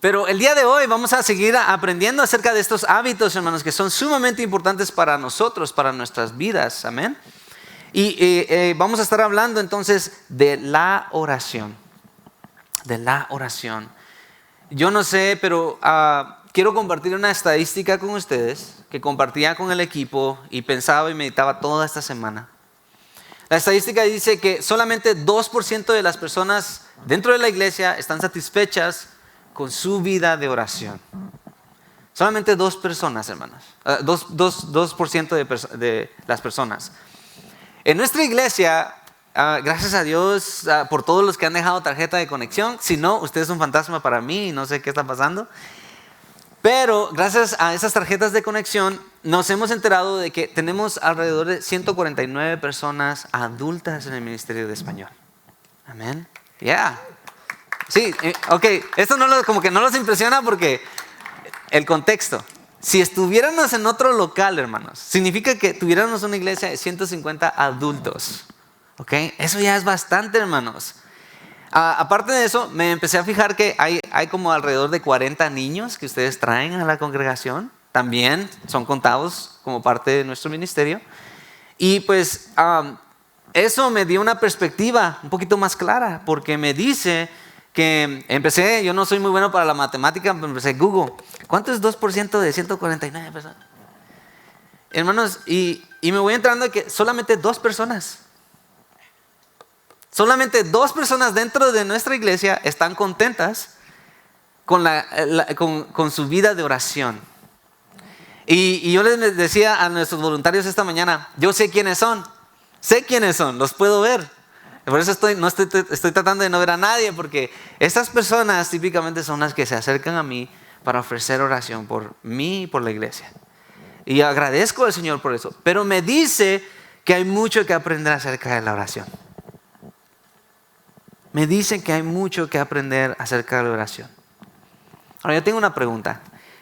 Pero el día de hoy vamos a seguir aprendiendo acerca de estos hábitos, hermanos, que son sumamente importantes para nosotros, para nuestras vidas. Amén. Y vamos a estar hablando entonces de la oración. De la oración. Yo no sé, pero quiero compartir una estadística con ustedes que compartía con el equipo y pensaba y meditaba toda esta semana. La estadística dice que solamente 2% de las personas dentro de la iglesia están satisfechas con su vida de oración. Solamente 2 personas, hermanos. 2% de las personas. En nuestra iglesia, gracias a Dios por todos los que han dejado tarjeta de conexión. Si no, usted es un fantasma para mí y no sé qué está pasando. Pero gracias a esas tarjetas de conexión nos hemos enterado de que tenemos alrededor de 149 personas adultas en el Ministerio de Español. Amén. Yeah. Sí, ok. Esto como que no los impresiona porque el contexto. Si estuviéramos en otro local, hermanos, significa que tuviéramos una iglesia de 150 adultos. Ok, eso ya es bastante, hermanos. Aparte de eso, me empecé a fijar que hay como alrededor de 40 niños que ustedes traen a la congregación. También son contados como parte de nuestro ministerio. Y pues eso me dio una perspectiva un poquito más clara, porque me dice que yo no soy muy bueno para la matemática, pero empecé Google. ¿Cuánto es 2% de 149 personas? Hermanos, y me voy enterando de que solamente 2 personas dentro de nuestra iglesia están contentas con su vida de oración. Y yo les decía a nuestros voluntarios esta mañana, yo sé quiénes son, los puedo ver. Por eso estoy tratando de no ver a nadie, porque estas personas típicamente son las que se acercan a mí para ofrecer oración por mí y por la iglesia. Y agradezco al Señor por eso. Pero me dice que hay mucho que aprender acerca de la oración. Me dice que hay mucho que aprender acerca de la oración. Ahora yo tengo una pregunta.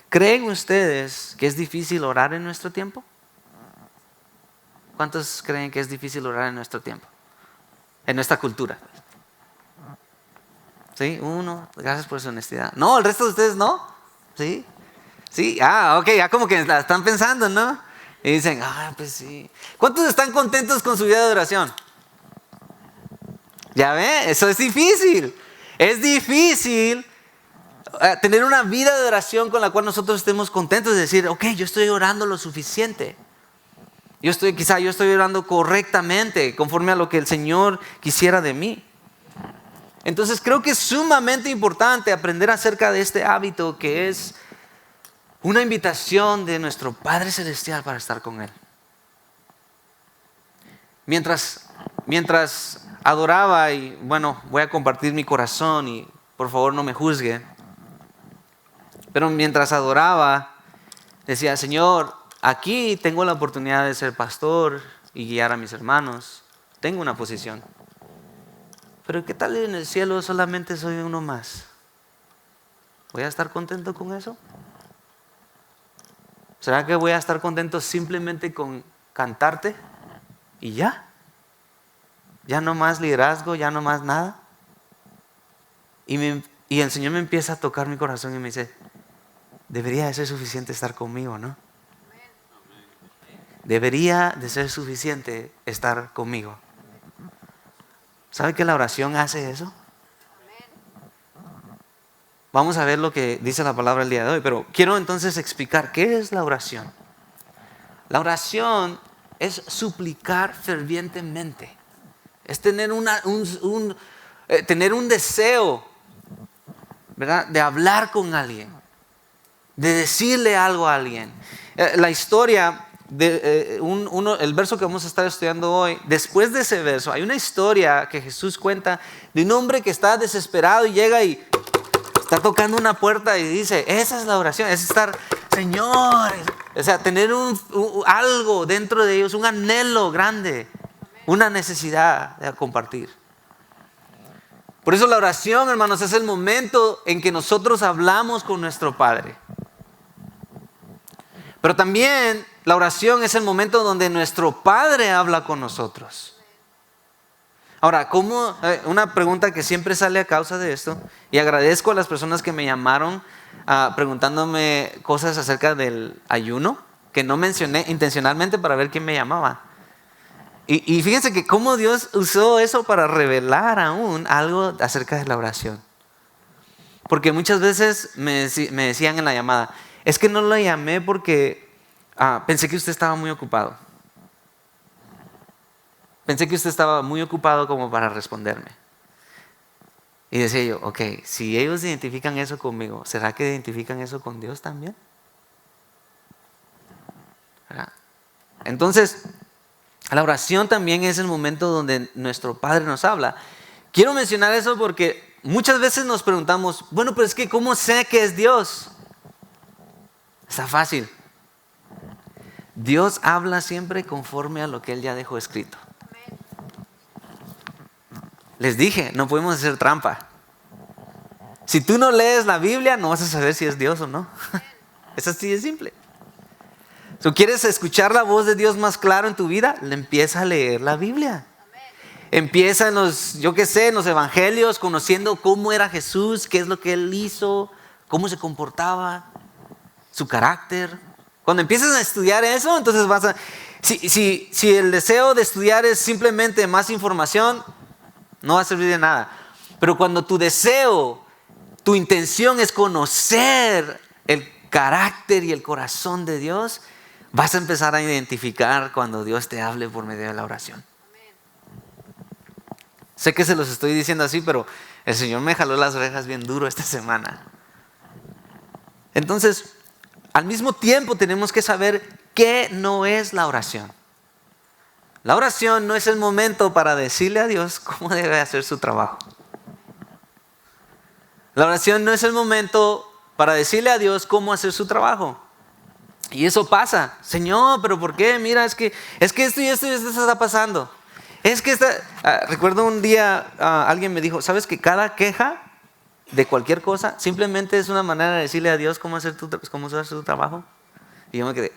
¿Creen ustedes que es difícil orar en nuestro tiempo? ¿Cuántos creen que es difícil orar en nuestro tiempo? En nuestra cultura. ¿Sí? Uno, gracias por su honestidad. No, el resto de ustedes no. ¿Sí? Sí, ok, ya como que la están pensando, ¿no? Y dicen, pues sí. ¿Cuántos están contentos con su vida de oración? Ya ve, eso es difícil. Es difícil tener una vida de oración con la cual nosotros estemos contentos de decir, ok, yo estoy orando lo suficiente. Yo estoy orando correctamente, conforme a lo que el Señor quisiera de mí. Entonces creo que es sumamente importante aprender acerca de este hábito que es una invitación de nuestro Padre Celestial para estar con Él. Mientras adoraba, y bueno, voy a compartir mi corazón y por favor no me juzgue. Pero mientras adoraba, decía, Señor, aquí tengo la oportunidad de ser pastor y guiar a mis hermanos. Tengo una posición. Pero ¿qué tal en el cielo solamente soy uno más? ¿Voy a estar contento con eso? ¿Será que voy a estar contento simplemente con cantarte? ¿Y ya? ¿Ya no más liderazgo? ¿Ya no más nada? Y el Señor me empieza a tocar mi corazón y me dice, debería de ser suficiente estar conmigo, ¿no? Debería de ser suficiente estar conmigo. ¿Sabe que la oración hace eso? Vamos a ver lo que dice la palabra el día de hoy, pero quiero entonces explicar qué es la oración. La oración es suplicar fervientemente. Es tener tener un deseo, ¿verdad?, de hablar con alguien, de decirle algo a alguien. La historia el verso que vamos a estar estudiando hoy, después de ese verso hay una historia que Jesús cuenta de un hombre que está desesperado y llega y está tocando una puerta y dice, esa es la oración, es estar, Señor, o sea, tener algo dentro de ellos, un anhelo grande, una necesidad de compartir. Por eso la oración, hermanos, es el momento en que nosotros hablamos con nuestro Padre. Pero también la oración es el momento donde nuestro Padre habla con nosotros. Ahora, una pregunta que siempre sale a causa de esto, y agradezco a las personas que me llamaron preguntándome cosas acerca del ayuno, que no mencioné intencionalmente para ver quién me llamaba. Y fíjense que cómo Dios usó eso para revelar aún algo acerca de la oración. Porque muchas veces me decían en la llamada, es que no lo llamé porque pensé que usted estaba muy ocupado. Pensé que usted estaba muy ocupado como para responderme. Y decía yo, ok, si ellos identifican eso conmigo, ¿será que identifican eso con Dios también? ¿Verdad? Entonces, la oración también es el momento donde nuestro Padre nos habla. Quiero mencionar eso porque muchas veces nos preguntamos, bueno, pero es que ¿cómo sé que es Dios? Está fácil. Dios habla siempre conforme a lo que Él ya dejó escrito. Les dije, no podemos hacer trampa. Si tú no lees la Biblia, no vas a saber si es Dios o no. Es así de simple. Si quieres escuchar la voz de Dios más claro en tu vida, le empieza a leer la Biblia. Empieza en los evangelios, conociendo cómo era Jesús, qué es lo que Él hizo, cómo se comportaba, su carácter. Cuando empiezas a estudiar eso, entonces vas a... Si el deseo de estudiar es simplemente más información, no va a servir de nada. Pero cuando tu deseo, tu intención es conocer el carácter y el corazón de Dios, vas a empezar a identificar cuando Dios te hable por medio de la oración. Sé que se los estoy diciendo así, pero el Señor me jaló las orejas bien duro esta semana. Entonces, al mismo tiempo tenemos que saber qué no es la oración. La oración no es el momento para decirle a Dios cómo debe hacer su trabajo. La oración no es el momento para decirle a Dios cómo hacer su trabajo. Y eso pasa. Señor, ¿pero por qué? Mira, es que esto y esto está pasando. Recuerdo un día alguien me dijo, ¿sabes que cada queja de cualquier cosa simplemente es una manera de decirle a Dios cómo hacer su trabajo? Y yo me quedé...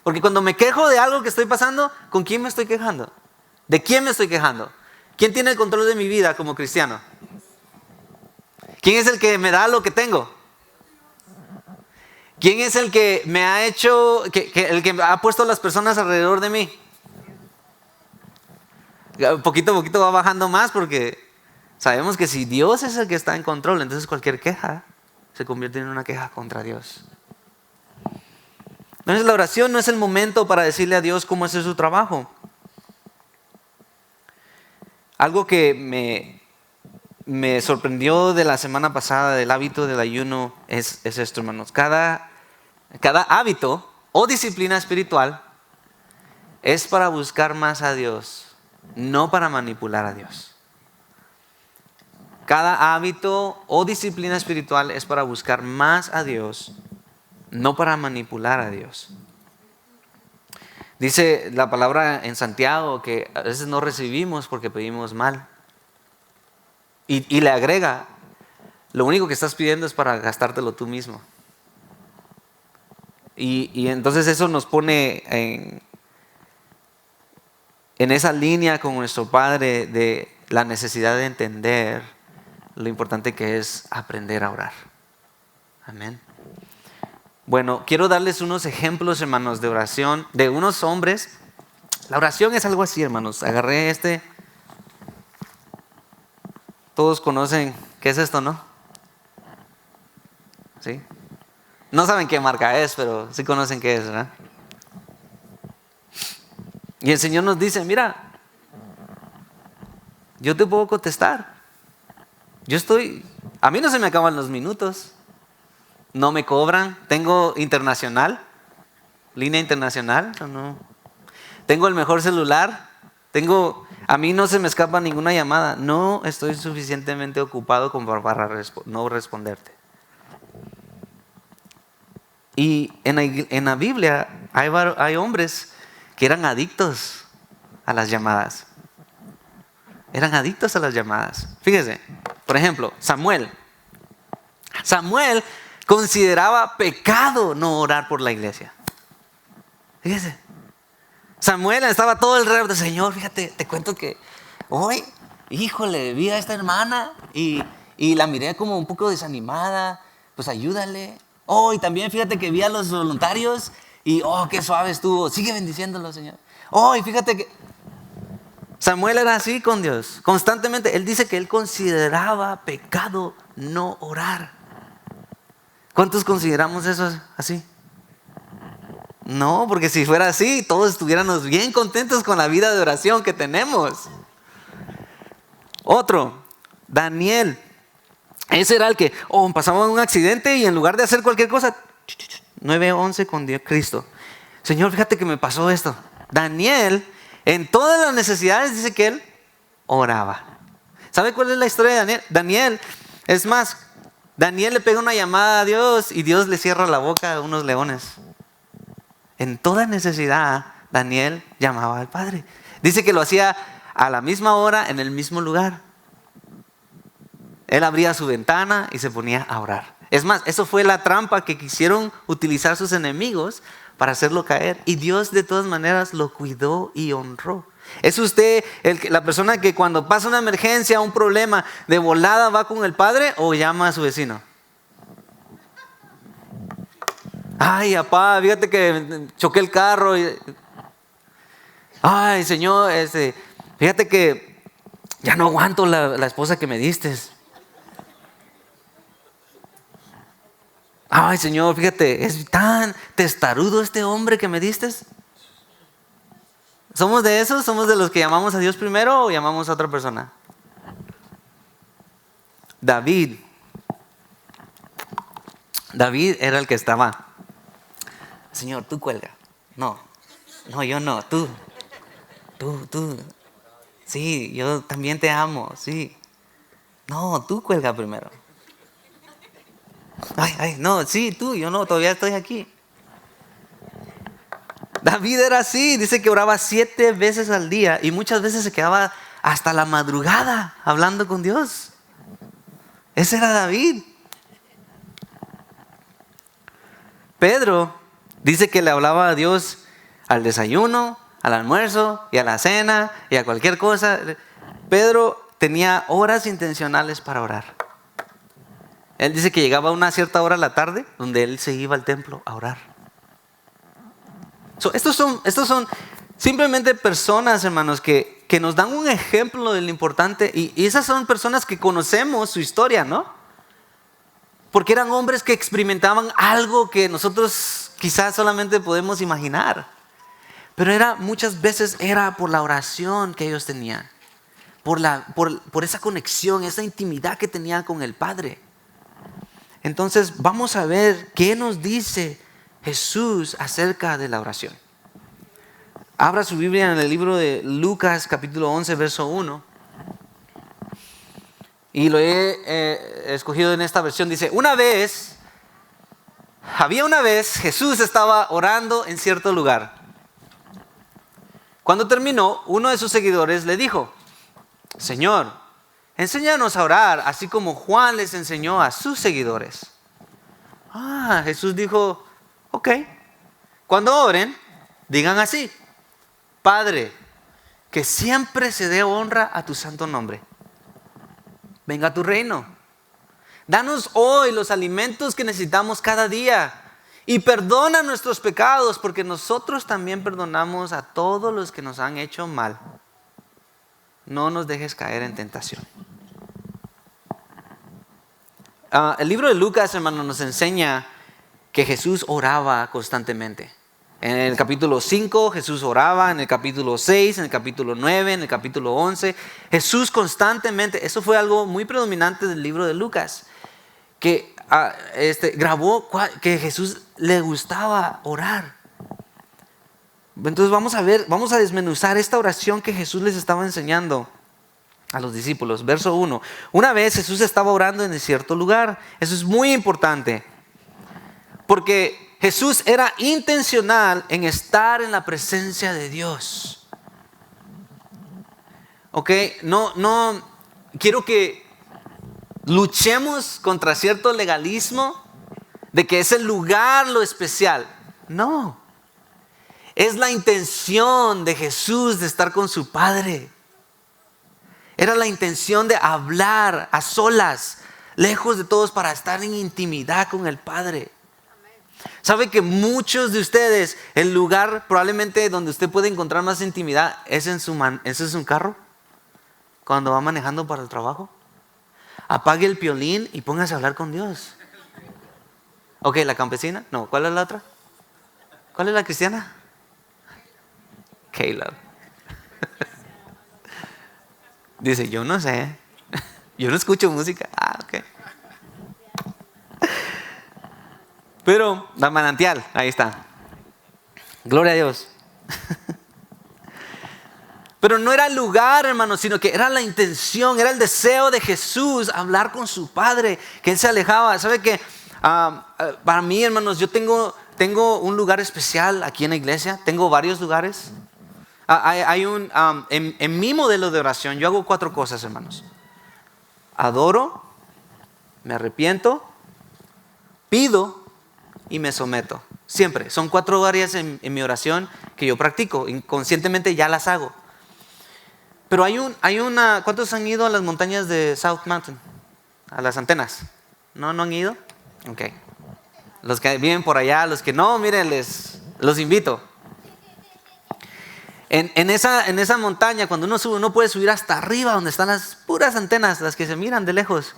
Porque cuando me quejo de algo que estoy pasando, ¿con quién me estoy quejando? ¿De quién me estoy quejando? ¿Quién tiene el control de mi vida como cristiano? ¿Quién es el que me da lo que tengo? ¿Quién es el que me ha hecho, el que ha puesto a las personas alrededor de mí? Poquito a poquito va bajando más porque sabemos que si Dios es el que está en control, entonces cualquier queja se convierte en una queja contra Dios. Entonces la oración no es el momento para decirle a Dios cómo hacer su trabajo. Algo que me sorprendió de la semana pasada del hábito del ayuno es esto, hermanos. Cada hábito o disciplina espiritual es para buscar más a Dios, no para manipular a Dios. Cada hábito o disciplina espiritual es para buscar más a Dios, no para manipular a Dios. Dice la palabra en Santiago que a veces no recibimos porque pedimos mal. Y le agrega, lo único que estás pidiendo es para gastártelo tú mismo. Y entonces eso nos pone en esa línea con nuestro Padre de la necesidad de entender lo importante que es aprender a orar. Amén. Bueno, quiero darles unos ejemplos, hermanos, de oración de unos hombres. La oración es algo así, hermanos. Agarré Todos conocen qué es esto, ¿no? ¿Sí? No saben qué marca es, pero sí conocen qué es, ¿verdad? Y el Señor nos dice, mira, yo te puedo contestar. A mí no se me acaban los minutos. No me cobran. Tengo internacional, línea internacional. No. Tengo el mejor celular. A mí no se me escapa ninguna llamada. No estoy suficientemente ocupado como para no responderte. Y en la Biblia hay hombres que eran adictos a las llamadas. Eran adictos a las llamadas. Fíjese, por ejemplo, Samuel. Samuel consideraba pecado no orar por la iglesia. Fíjese. Samuel estaba todo el rato, Señor, fíjate, te cuento que hoy, híjole, vi a esta hermana y la miré como un poco desanimada, pues ayúdale. Oh, y también fíjate que vi a los voluntarios y qué suave estuvo, sigue bendiciéndolo, Señor. Oh, y fíjate que Samuel era así con Dios, constantemente. Él dice que él consideraba pecado no orar. ¿Cuántos consideramos eso así? No, porque si fuera así, todos estuviéramos bien contentos con la vida de oración que tenemos. Otro, Daniel. Ese era el que pasaba un accidente y en lugar de hacer cualquier cosa, 9:11 con Dios, Cristo. Señor, fíjate que me pasó esto. Daniel, en todas las necesidades, dice que él oraba. ¿Sabe cuál es la historia de Daniel? Daniel, es más, Daniel le pega una llamada a Dios y Dios le cierra la boca a unos leones. En toda necesidad, Daniel llamaba al Padre. Dice que lo hacía a la misma hora, en el mismo lugar. Él abría su ventana y se ponía a orar. Es más, eso fue la trampa que quisieron utilizar sus enemigos para hacerlo caer. Y Dios de todas maneras lo cuidó y honró. ¿Es usted la persona que cuando pasa una emergencia, un problema, de volada va con el Padre o llama a su vecino? Ay, papá, fíjate que choqué el carro. Ay, Señor, fíjate que ya no aguanto la esposa que me diste. Ay, Señor, fíjate, es tan testarudo este hombre que me diste. ¿Somos de esos? ¿Somos de los que llamamos a Dios primero o llamamos a otra persona? David era el que estaba. Señor, tú cuelga. No, yo no, tú. Sí, yo también te amo, sí. No, tú cuelga primero. Ay, no, sí, tú, yo no, todavía estoy aquí. David era así, dice que oraba 7 veces al día y muchas veces se quedaba hasta la madrugada hablando con Dios. Ese era David. Pedro dice que le hablaba a Dios al desayuno, al almuerzo y a la cena y a cualquier cosa. Pedro tenía horas intencionales para orar. Él dice que llegaba a una cierta hora a la tarde donde él se iba al templo a orar. Estos son simplemente personas, hermanos, que nos dan un ejemplo de lo importante. Y esas son personas que conocemos su historia, ¿no? Porque eran hombres que experimentaban algo que nosotros quizás solamente podemos imaginar. Pero muchas veces era por la oración que ellos tenían. Por esa conexión, esa intimidad que tenían con el Padre. Entonces vamos a ver qué nos dice Jesús acerca de la oración. Abra su Biblia en el libro de Lucas capítulo 11 verso 1. Y lo he escogido en esta versión. Dice, había una vez Jesús estaba orando en cierto lugar. Cuando terminó, uno de sus seguidores le dijo, Señor, enséñanos a orar, así como Juan les enseñó a sus seguidores. Jesús dijo, ok, cuando oren, digan así, Padre, que siempre se dé honra a tu santo nombre. Venga a tu reino. Danos hoy los alimentos que necesitamos cada día. Y perdona nuestros pecados, porque nosotros también perdonamos a todos los que nos han hecho mal. No nos dejes caer en tentación. El libro de Lucas, hermano, nos enseña que Jesús oraba constantemente. En el capítulo 5 Jesús oraba, en el capítulo 6, en el capítulo 9, en el capítulo 11. Jesús constantemente, eso fue algo muy predominante del libro de Lucas, que grabó que Jesús le gustaba orar. Entonces vamos a desmenuzar esta oración que Jesús les estaba enseñando a los discípulos. Verso 1. Una vez Jesús estaba orando en cierto lugar. Eso es muy importante, porque Jesús era intencional en estar en la presencia de Dios. Ok, no quiero que luchemos contra cierto legalismo de que es el lugar lo especial. No. Es la intención de Jesús de estar con su Padre. Era la intención de hablar a solas, lejos de todos, para estar en intimidad con el Padre. ¿Sabe que muchos de ustedes, el lugar probablemente donde usted puede encontrar más intimidad es en su carro? Cuando va manejando para el trabajo. Apague el violín y póngase a hablar con Dios. Ok, la campesina. No, ¿cuál es la otra? ¿Cuál es la cristiana? Caleb. Dice, yo no sé. Yo no escucho música. Ah, ok. Pero la manantial, ahí está. Gloria a Dios. Pero no era el lugar, hermanos, sino que era la intención, era el deseo de Jesús hablar con su Padre, que Él se alejaba. ¿Sabe qué? Para mí, hermanos, yo tengo un lugar especial aquí en la iglesia. Tengo varios lugares. En mi modelo de oración, yo hago 4 cosas, hermanos. Adoro, me arrepiento, pido y me someto. Siempre. Son 4 áreas en mi oración que yo practico. Inconscientemente ya las hago. Pero ¿cuántos han ido a las montañas de South Mountain? A las antenas. ¿No han ido? Ok. Los que viven por allá, los que no, miren, los invito. En esa montaña, cuando uno sube, uno puede subir hasta arriba, donde están las puras antenas, las que se miran de lejos.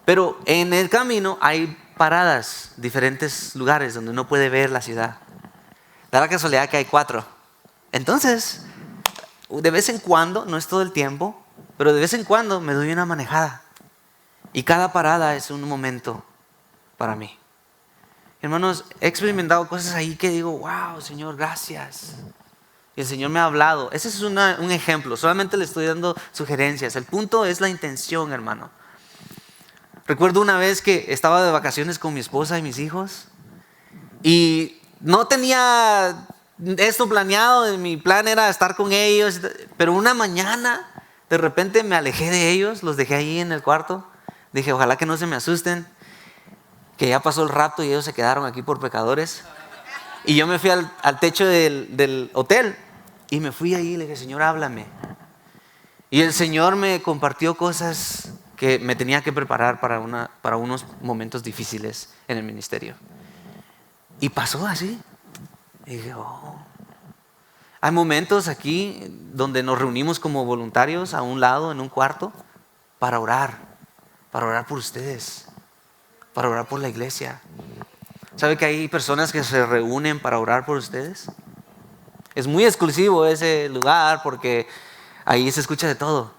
Pero en el camino hay paradas, diferentes lugares donde uno puede ver la ciudad. Da la casualidad que hay 4. Entonces, de vez en cuando, no es todo el tiempo, pero de vez en cuando me doy una manejada. Y cada parada es un momento para mí. Hermanos, he experimentado cosas ahí que digo, wow, Señor, gracias. Y el Señor me ha hablado. Ese es un ejemplo. Solamente le estoy dando sugerencias. El punto es la intención, hermano. Recuerdo una vez que estaba de vacaciones con mi esposa y mis hijos. Y no tenía esto planeado. Mi plan era estar con ellos. Pero una mañana, de repente me alejé de ellos. Los dejé ahí en el cuarto. Dije, ojalá que no se me asusten. Que ya pasó el rato y ellos se quedaron aquí por pecadores. Y yo me fui al techo del hotel. Y me fui ahí y le dije, Señor, háblame. Y el Señor me compartió cosas que me tenía que preparar para unos momentos difíciles en el ministerio. Y pasó así. Y dije, oh. Hay momentos aquí donde nos reunimos como voluntarios a un lado, en un cuarto, para orar por ustedes, para orar por la iglesia. ¿Sabe que hay personas que se reúnen para orar por ustedes? Es muy exclusivo ese lugar porque ahí se escucha de todo.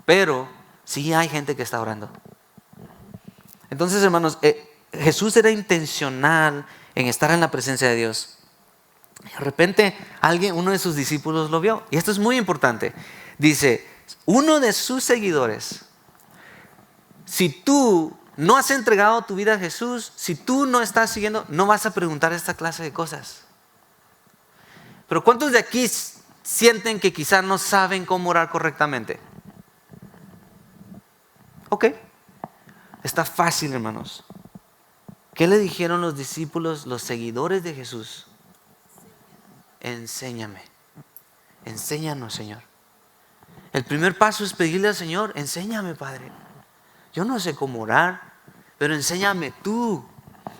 Pero sí hay gente que está orando. Entonces, hermanos, Jesús era intencional en estar en la presencia de Dios. De repente, uno de sus discípulos lo vio. Y esto es muy importante. Dice, uno de sus seguidores, si tú no has entregado tu vida a Jesús, si tú no estás siguiendo, no vas a preguntar esta clase de cosas. Pero ¿cuántos de aquí sienten que quizás no saben cómo orar correctamente? Ok. Está fácil, hermanos. ¿Qué le dijeron los discípulos, los seguidores de Jesús? Enséñame. Enséñanos, Señor. El primer paso es pedirle al Señor, enséñame, Padre. Yo no sé cómo orar, pero enséñame tú.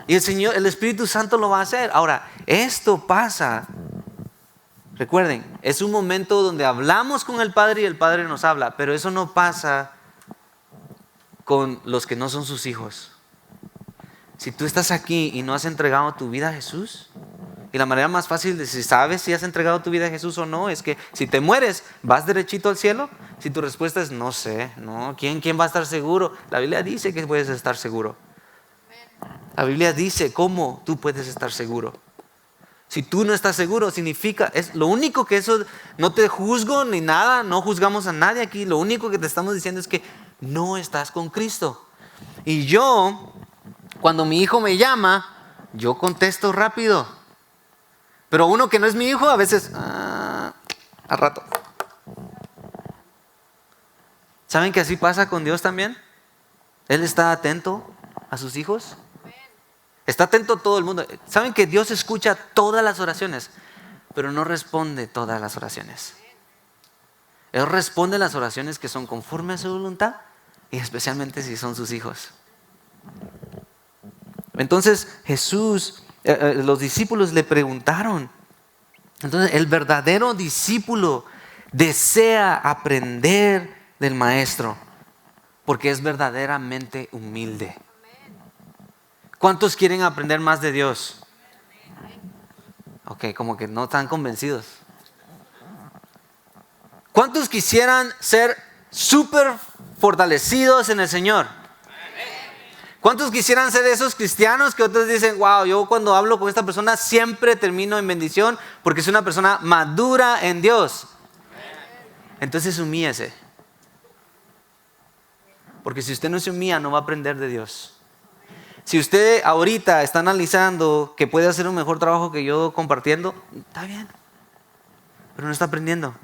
Y el Espíritu Santo lo va a hacer. Ahora, esto pasa. Recuerden, es un momento donde hablamos con el Padre y el Padre nos habla, pero eso no pasa con los que no son sus hijos. Si tú estás aquí y no has entregado tu vida a Jesús, y la manera más fácil de si sabes si has entregado tu vida a Jesús o no, es que si te mueres, ¿vas derechito al cielo? Si tu respuesta es no sé, no, ¿quién va a estar seguro? La Biblia dice que puedes estar seguro. La Biblia dice cómo tú puedes estar seguro. Si tú no estás seguro, significa, es lo único que eso, no te juzgo ni nada, no juzgamos a nadie aquí, lo único que te estamos diciendo es que no estás con Cristo. Y yo, cuando mi hijo me llama, yo contesto rápido. Pero uno que no es mi hijo, a veces, al rato. ¿Saben que así pasa con Dios también? Él está atento a sus hijos. Está atento a todo el mundo. ¿Saben que Dios escucha todas las oraciones? pero no responde todas las oraciones. Él responde las oraciones que son conforme a su voluntad y especialmente si son sus hijos. Entonces Jesús, los discípulos le preguntaron. Entonces el verdadero discípulo desea aprender del maestro porque es verdaderamente humilde. ¿Cuántos quieren aprender más de Dios? Ok, como que no están convencidos. ¿Cuántos quisieran ser súper fortalecidos en el Señor? ¿Cuántos quisieran ser esos cristianos que otros dicen, wow, yo cuando hablo con esta persona siempre termino en bendición porque es una persona madura en Dios? Entonces humíllese. Porque si usted no se humilla, no va a aprender de Dios. Si usted ahorita está analizando que puede hacer un mejor trabajo que yo compartiendo, está bien, pero no está aprendiendo.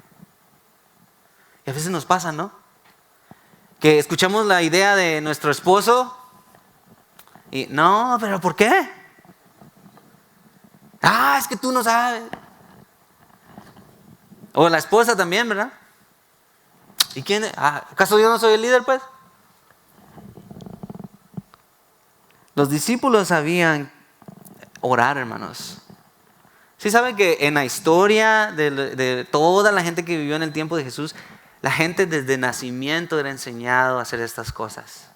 Y a veces nos pasa, ¿no? Que escuchamos la idea de nuestro esposo y no, pero ¿por qué? Es que tú no sabes. O la esposa también, ¿verdad? ¿Y quién? ¿Acaso yo no soy el líder, pues? Los discípulos sabían orar, hermanos. ¿Sí saben que en la historia de toda la gente que vivió en el tiempo de Jesús, la gente desde nacimiento era enseñado a hacer estas cosas?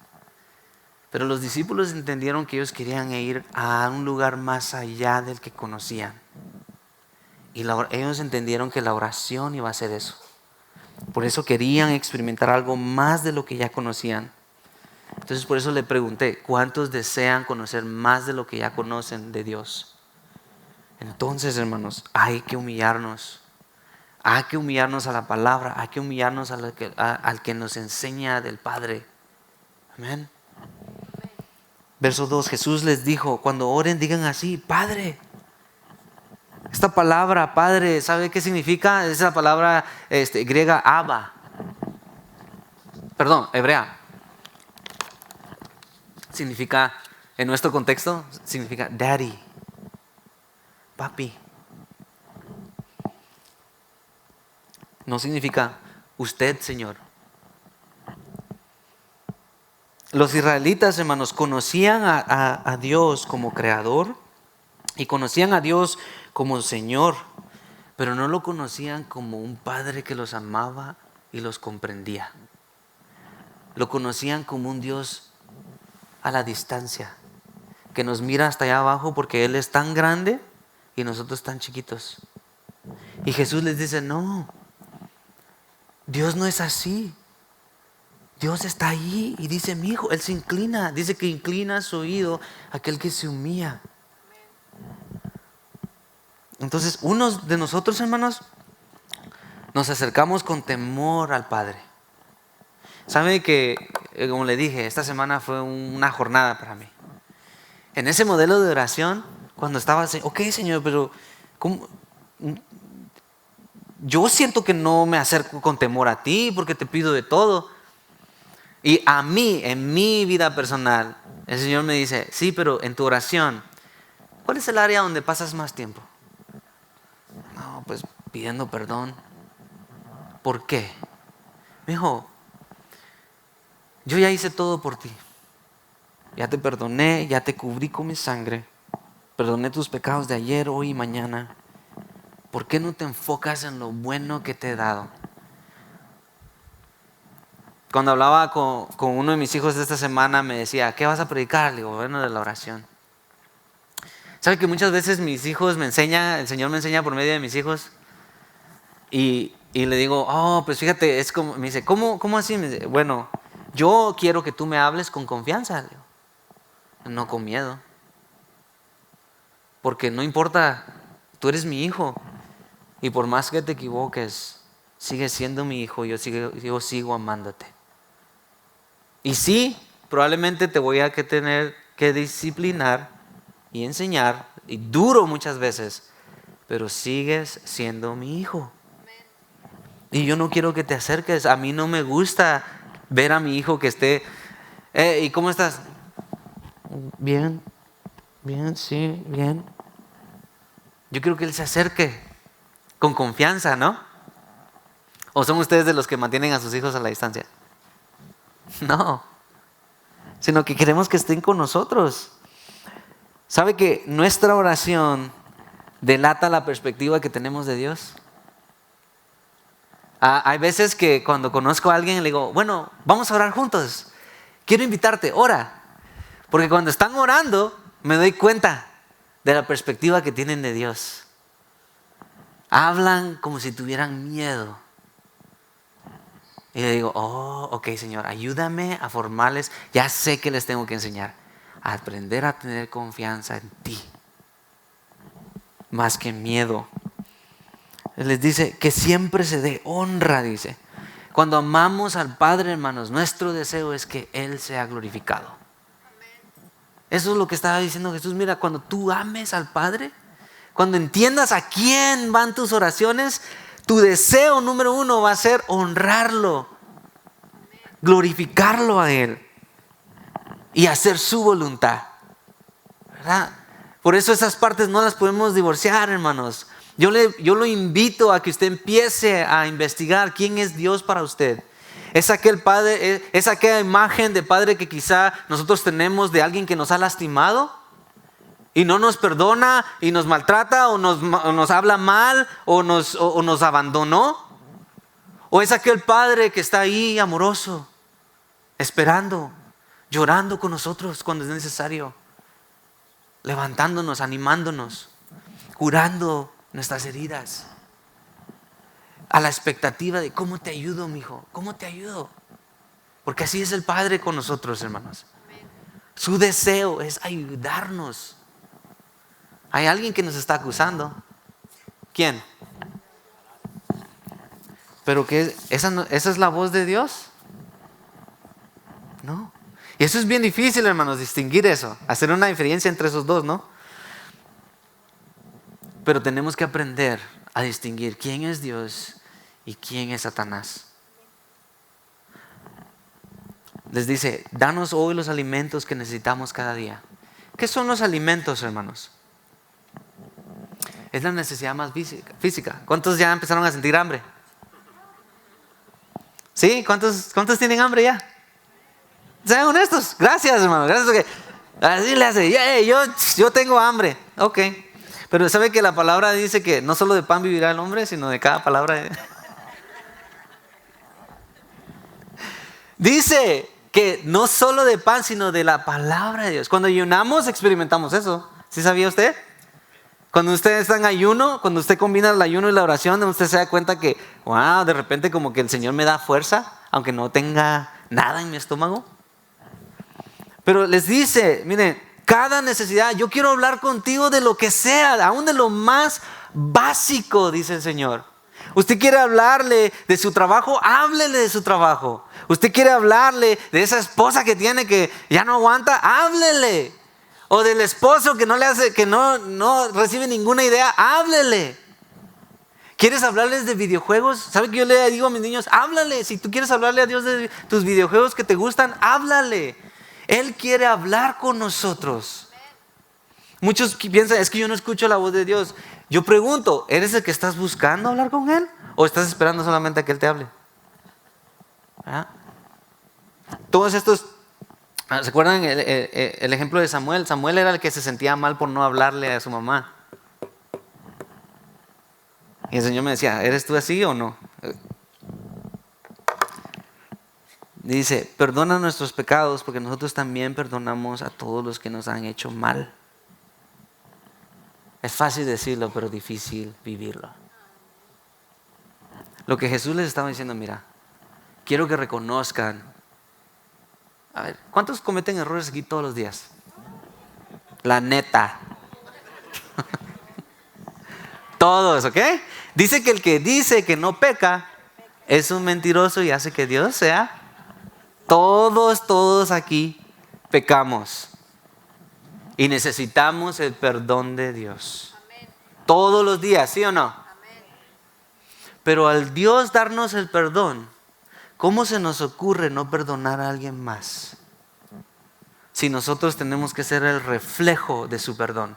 Pero los discípulos entendieron que ellos querían ir a un lugar más allá del que conocían. Y ellos entendieron que la oración iba a ser eso. Por eso querían experimentar algo más de lo que ya conocían. Entonces por eso le pregunté, ¿cuántos desean conocer más de lo que ya conocen de Dios? Entonces, hermanos, hay que humillarnos. Hay que humillarnos a la palabra. Hay que humillarnos al que nos enseña del Padre. Amén. Verso 2, Jesús les dijo, cuando oren digan así, Padre. Esta palabra, Padre, ¿sabe qué significa? Es la palabra griega Abba. Perdón, hebrea. Significa, en nuestro contexto, significa Daddy. Papi. No significa usted, Señor. Los israelitas, hermanos, conocían a Dios como creador y conocían a Dios como Señor, pero no lo conocían como un padre que los amaba y los comprendía. Lo conocían como un Dios a la distancia, que nos mira hasta allá abajo porque Él es tan grande y nosotros tan chiquitos. Y Jesús les dice, no, Dios no es así. Dios está ahí y dice, mi hijo, Él se inclina, dice que inclina su oído a aquel que se humilla. Entonces, unos de nosotros, hermanos, nos acercamos con temor al Padre. ¿Sabe que, como le dije, esta semana fue una jornada para mí? En ese modelo de oración, cuando estaba así, ok, Señor, pero ¿cómo? Yo siento que no me acerco con temor a ti porque te pido de todo. Y a mí, en mi vida personal, el Señor me dice, sí, pero en tu oración, ¿cuál es el área donde pasas más tiempo? No, pues pidiendo perdón. ¿Por qué? Me dijo, yo ya hice todo por ti. Ya te perdoné, ya te cubrí con mi sangre. Perdoné tus pecados de ayer, hoy y mañana. ¿Por qué no te enfocas en lo bueno que te he dado? Cuando hablaba con uno de mis hijos de esta semana, me decía, ¿qué vas a predicar? Le digo, bueno, de la oración. ¿Sabe que muchas veces mis hijos me enseñan, el Señor me enseña por medio de mis hijos? Y le digo, pues fíjate, es como, me dice, ¿cómo así? Me dice, bueno, yo quiero que tú me hables con confianza, le digo, no con miedo. Porque no importa, tú eres mi hijo. Y por más que te equivoques, sigues siendo mi hijo, yo sigo amándote. Y sí, probablemente te voy a tener que disciplinar y enseñar, y duro muchas veces, pero sigues siendo mi hijo. Y yo no quiero que te acerques. A mí no me gusta ver a mi hijo que esté, ¿y cómo estás? Bien, sí, bien. Yo quiero que él se acerque. con confianza, ¿no? ¿O son ustedes de los que mantienen a sus hijos a la distancia? No, sino que queremos que estén con nosotros. ¿Sabe que nuestra oración delata la perspectiva que tenemos de Dios? Hay veces que cuando conozco a alguien le digo, bueno, vamos a orar juntos. Quiero invitarte, ora. Porque cuando están orando me doy cuenta de la perspectiva que tienen de Dios. Hablan como si tuvieran miedo. Y le digo, oh, ok, Señor, ayúdame a formarles. Ya sé que les tengo que enseñar a aprender a tener confianza en ti, más que miedo. Les dice que siempre se dé honra, dice. Cuando amamos al Padre, hermanos, nuestro deseo es que Él sea glorificado. Eso es lo que estaba diciendo Jesús. Mira, cuando tú ames al Padre, cuando entiendas a quién van tus oraciones, tu deseo número uno va a ser honrarlo, glorificarlo a Él y hacer su voluntad, ¿verdad? Por eso esas partes no las podemos divorciar, hermanos. Yo lo invito a que usted empiece a investigar quién es Dios para usted. Es aquel padre, es aquella imagen de padre que quizá nosotros tenemos de alguien que nos ha lastimado y no nos perdona y nos maltrata o nos habla mal o nos abandonó. O es aquel padre que está ahí amoroso, esperando, llorando con nosotros cuando es necesario, levantándonos, animándonos, curando nuestras heridas, a la expectativa de ¿cómo te ayudo, mijo? ¿Cómo te ayudo? Porque así es el Padre con nosotros, hermanos. Su deseo es ayudarnos. Hay alguien que nos está acusando. ¿Quién? ¿Pero qué? ¿Esa es la voz de Dios? No. Y eso es bien difícil, hermanos, distinguir eso, hacer una diferencia entre esos dos, ¿no? Pero tenemos que aprender a distinguir quién es Dios y quién es Satanás. Les dice, danos hoy los alimentos que necesitamos cada día. ¿Qué son los alimentos, hermanos? Es la necesidad más física. ¿Cuántos ya empezaron a sentir hambre? ¿Sí? ¿Cuántos tienen hambre ya? Sean honestos. Gracias, hermano. Gracias porque así le hace. Yo tengo hambre. Ok. Pero ¿sabe que la palabra dice que no solo de pan vivirá el hombre, sino de cada palabra? Dice que no solo de pan, sino de la palabra de Dios. Cuando ayunamos experimentamos eso. ¿Sí sabía usted? Cuando usted está en ayuno, cuando usted combina el ayuno y la oración, usted se da cuenta que, wow, de repente como que el Señor me da fuerza, aunque no tenga nada en mi estómago. Pero les dice, miren, cada necesidad, yo quiero hablar contigo de lo que sea, aún de lo más básico, dice el Señor. Usted quiere hablarle de su trabajo, háblele de su trabajo. Usted quiere hablarle de esa esposa que tiene que ya no aguanta, háblele. O del esposo que no le hace, que no recibe ninguna idea, háblele. ¿Quieres hablarles de videojuegos? ¿Sabe que yo le digo a mis niños? Háblale. Si tú quieres hablarle a Dios de tus videojuegos que te gustan, háblale. Él quiere hablar con nosotros. Muchos piensan, es que yo no escucho la voz de Dios. Yo pregunto, ¿eres el que estás buscando hablar con Él? ¿O estás esperando solamente a que Él te hable? ¿Ah? Todos estos, ¿se acuerdan el ejemplo de Samuel? Samuel era el que se sentía mal por no hablarle a su mamá. Y el Señor me decía, ¿eres tú así o no? Dice, perdona nuestros pecados porque nosotros también perdonamos a todos los que nos han hecho mal. Es fácil decirlo, pero difícil vivirlo. Lo que Jesús les estaba diciendo, mira, quiero que reconozcan. A ver, ¿cuántos cometen errores aquí todos los días? La neta. Todos, ¿ok? Dice que el que dice que no peca es un mentiroso y hace que Dios sea. Todos aquí pecamos y necesitamos el perdón de Dios. Amén. Todos los días, ¿sí o no? Amén. Pero al Dios darnos el perdón, ¿cómo se nos ocurre no perdonar a alguien más? Si nosotros tenemos que ser el reflejo de su perdón.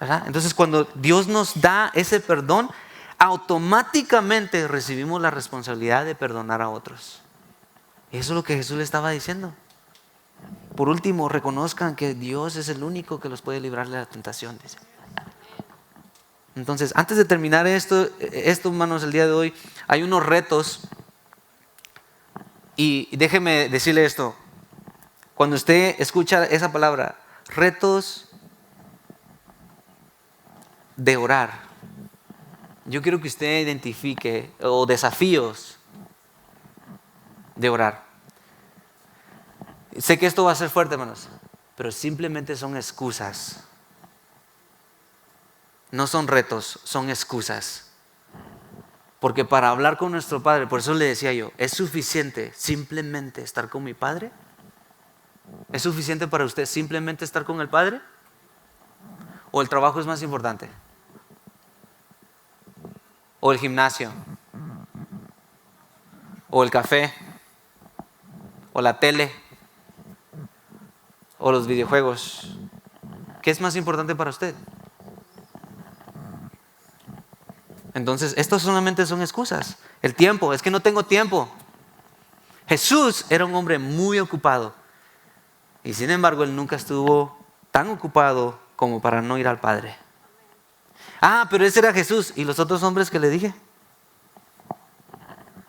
¿verdad? Entonces cuando Dios nos da ese perdón, automáticamente recibimos la responsabilidad de perdonar a otros. Eso es lo que Jesús le estaba diciendo. Por último, reconozcan que Dios es el único que los puede librar de la tentación, dice. Entonces, antes de terminar esto, hermanos, el día de hoy hay unos retos. Y déjeme decirle esto. Cuando usted escucha esa palabra, retos de orar, yo quiero que usted identifique, o desafíos de orar. Sé que esto va a ser fuerte, hermanos, pero simplemente son excusas. No son retos, son excusas. Porque para hablar con nuestro Padre, por eso le decía yo, ¿es suficiente simplemente estar con mi Padre? ¿Es suficiente para usted simplemente estar con el Padre? ¿O el trabajo es más importante? ¿O el gimnasio? ¿O el café? ¿O la tele? ¿O los videojuegos? ¿Qué es más importante para usted? Entonces, esto solamente son excusas. El tiempo, es que no tengo tiempo. Jesús era un hombre muy ocupado. Y sin embargo, él nunca estuvo tan ocupado como para no ir al Padre. Ah, pero ese era Jesús. ¿Y los otros hombres que le dije?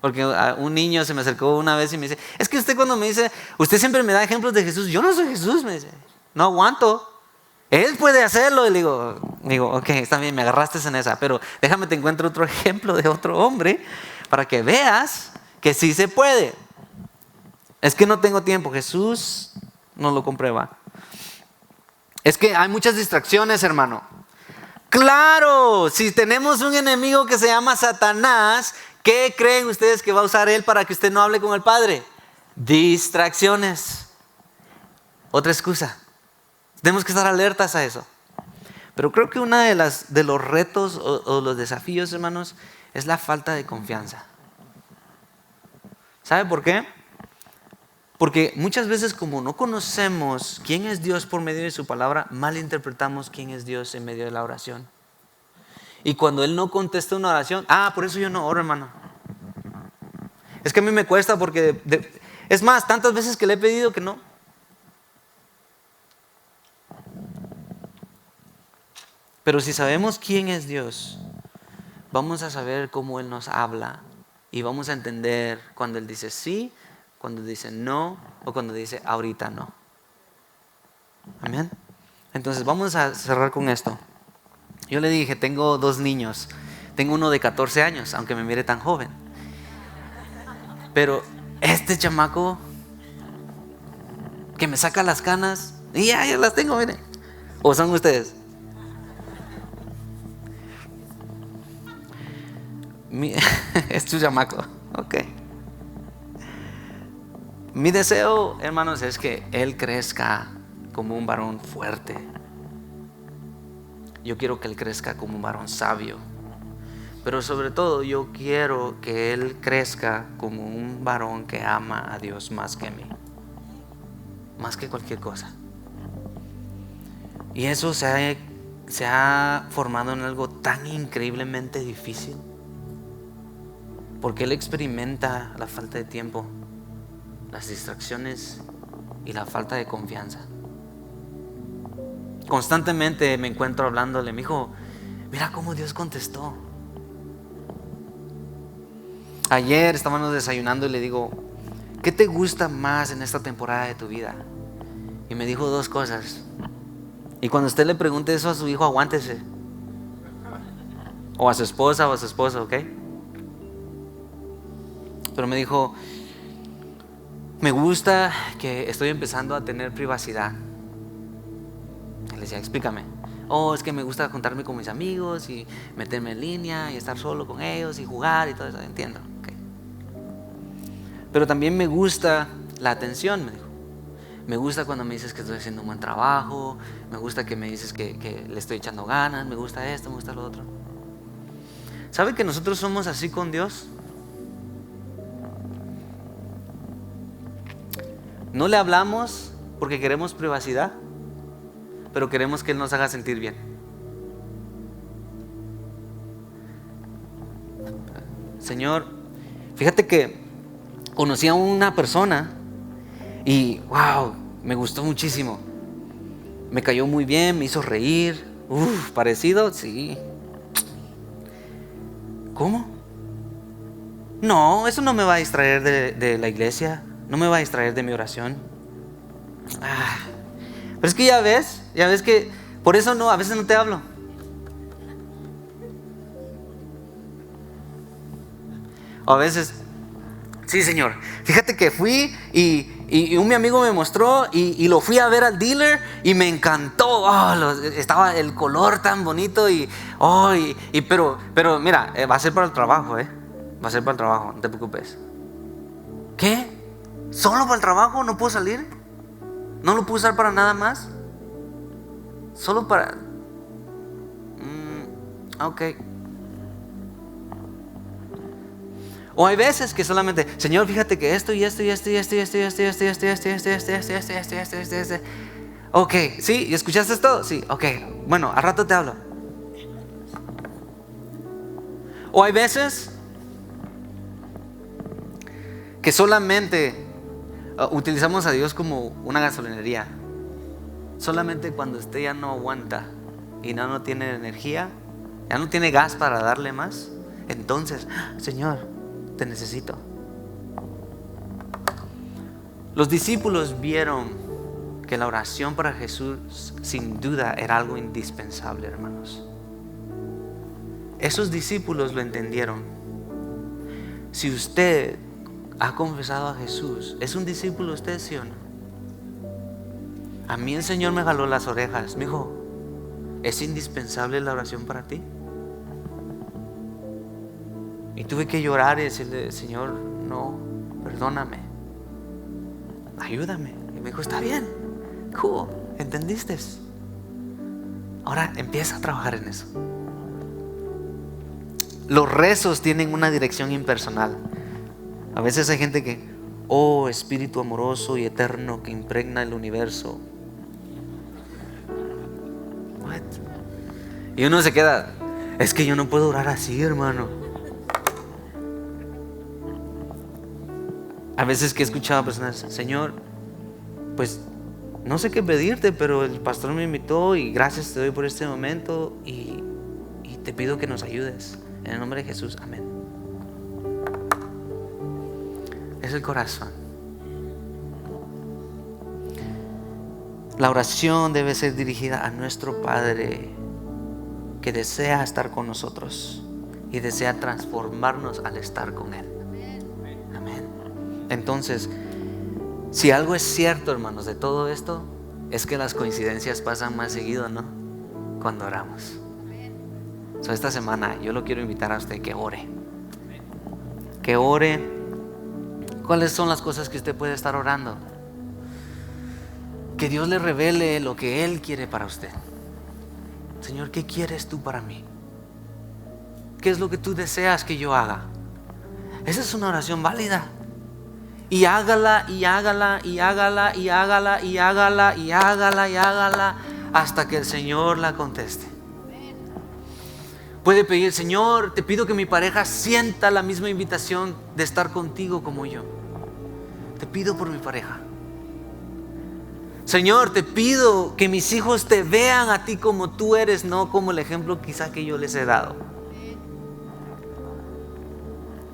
Porque un niño se me acercó una vez y me dice, es que usted cuando me dice, usted siempre me da ejemplos de Jesús. Yo no soy Jesús, me dice. No aguanto. Él puede hacerlo. Y le digo, ok, está bien, me agarraste en esa. Pero déjame te encuentro otro ejemplo de otro hombre para que veas que sí se puede. Es que no tengo tiempo. Jesús nos lo comprueba. Es que hay muchas distracciones, hermano. Claro, si tenemos un enemigo que se llama Satanás, ¿qué creen ustedes que va a usar él para que usted no hable con el Padre? Distracciones. Otra excusa. Tenemos que estar alertas a eso. Pero creo que uno de los retos o los desafíos, hermanos, es la falta de confianza. ¿Sabe por qué? Porque muchas veces como no conocemos quién es Dios por medio de su palabra, malinterpretamos quién es Dios en medio de la oración. Y cuando Él no contesta una oración, por eso yo no oro, hermano. Es que a mí me cuesta porque, es más, tantas veces que le he pedido que no. Pero si sabemos quién es Dios, vamos a saber cómo Él nos habla y vamos a entender cuando Él dice sí, cuando dice no o cuando dice ahorita no. Amén. Entonces vamos a cerrar con esto. Yo le dije, tengo 2 niños. Tengo uno de 14 años, aunque me mire tan joven. Pero este chamaco que me saca las canas, y ya las tengo, miren. ¿O son ustedes? Es tu chamaco, ok. Mi deseo, hermanos, es que él crezca como un varón fuerte. Yo quiero que él crezca como un varón sabio. Pero sobre todo yo quiero que él crezca como un varón que ama a Dios más que a mí. Más que cualquier cosa. Y eso se ha formado en algo tan increíblemente difícil. Porque él experimenta la falta de tiempo, las distracciones y la falta de confianza. Constantemente me encuentro hablándole, mi hijo, mira cómo Dios contestó. Ayer estábamos desayunando y le digo, ¿qué te gusta más en esta temporada de tu vida? Y me dijo 2 cosas. Y cuando usted le pregunte eso a su hijo, aguántese. O a su esposa o a su esposo, ¿ok? Pero me dijo, me gusta que estoy empezando a tener privacidad. Y le decía, explícame. Es que me gusta juntarme con mis amigos y meterme en línea y estar solo con ellos y jugar y todo eso. Entiendo, okay. Pero también me gusta la atención, me dijo. Me gusta cuando me dices que estoy haciendo un buen trabajo. Me gusta que me dices que le estoy echando ganas. Me gusta esto, me gusta lo otro. ¿Sabe que nosotros somos así con Dios? No le hablamos porque queremos privacidad, pero queremos que Él nos haga sentir bien. Señor, fíjate que conocí a una persona y wow, me gustó muchísimo. Me cayó muy bien, me hizo reír. ¿Parecido? Sí. ¿Cómo? No, eso no me va a distraer de la iglesia. No me va a distraer de mi oración. Pero es que ya ves que por eso no, a veces no te hablo. O a veces, sí, Señor, fíjate que fui y un mi amigo me mostró y lo fui a ver al dealer y me encantó. Estaba el color tan bonito pero mira, va a ser para el trabajo, va a ser para el trabajo, no te preocupes. ¿Qué? ¿Solo para el trabajo? ¿No puedo salir? ¿No lo puedo usar para nada más? Solo para... ok. O hay veces que solamente, Señor, fíjate que esto y esto y esto y esto y esto y esto y esto y esto y esto y esto y esto y esto y esto y esto y esto y esto y esto. Ok, ¿sí? ¿Y escuchaste esto? Sí, ok. Bueno, al rato te hablo. O hay veces que solamente utilizamos a Dios como una gasolinería. Solamente cuando usted ya no aguanta y no tiene energía, ya no tiene gas para darle más, entonces, Señor, te necesito. Los discípulos vieron que la oración para Jesús sin duda era algo indispensable, hermanos. Esos discípulos lo entendieron. Si usted ha confesado a Jesús, ¿es un discípulo usted, sí o no? A mí el Señor me jaló las orejas. Me dijo, ¿es indispensable la oración para ti? Y tuve que llorar y decirle, Señor, no, perdóname, ayúdame. Y me dijo, está bien, cool, ¿entendiste? Ahora empieza a trabajar en eso. Los rezos tienen una dirección impersonal. A veces hay gente que, oh Espíritu amoroso y eterno que impregna el universo. What? Y uno se queda, es que yo no puedo orar así, hermano. A veces que he escuchado a personas, Señor, pues no sé qué pedirte, pero el pastor me invitó y gracias te doy por este momento y te pido que nos ayudes. En el nombre de Jesús, amén. Es el corazón. La oración debe ser dirigida a nuestro Padre que desea estar con nosotros y desea transformarnos al estar con Él. Amén. Entonces, si algo es cierto, hermanos, de todo esto, es que las coincidencias pasan más seguido, ¿no? Cuando oramos. Esta semana yo lo quiero invitar a usted que ore. Que ore. ¿Cuáles son las cosas que usted puede estar orando? Que Dios le revele lo que Él quiere para usted. Señor, ¿qué quieres tú para mí? ¿Qué es lo que tú deseas que yo haga? Esa es una oración válida. Y hágala, y hágala, y hágala, y hágala, y hágala, y hágala, y hágala, hasta que el Señor la conteste. Puede pedir, Señor, te pido que mi pareja sienta la misma invitación de estar contigo como yo. Te pido por mi pareja. Señor, te pido que mis hijos te vean a ti como tú eres, no como el ejemplo quizá que yo les he dado.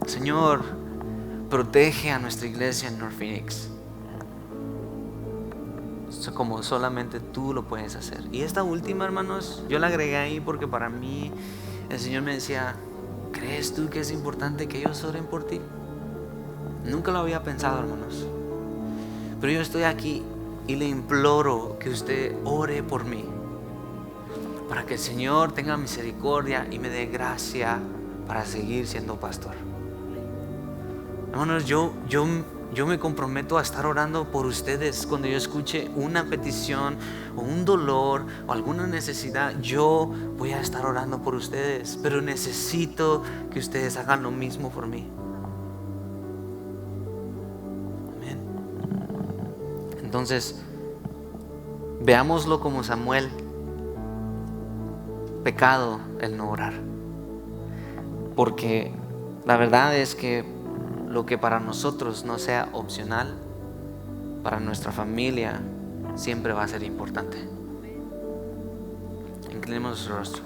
Señor, protege a nuestra iglesia en North Phoenix, como solamente tú lo puedes hacer. Y esta última, hermanos, yo la agregué ahí porque para mí el Señor me decía, ¿crees tú que es importante que ellos oren por ti? Nunca lo había pensado, hermanos, pero yo estoy aquí y le imploro que usted ore por mí, para que el Señor tenga misericordia y me dé gracia para seguir siendo pastor. Hermanos, yo me comprometo a estar orando por ustedes. Cuando yo escuche una petición o un dolor o alguna necesidad, yo voy a estar orando por ustedes, pero necesito que ustedes hagan lo mismo por mí. Amén. Entonces, veámoslo como Samuel. Pecado el no orar, porque La verdad es que lo que para nosotros no sea opcional, para nuestra familia siempre va a ser importante. Inclinemos nuestro rostro.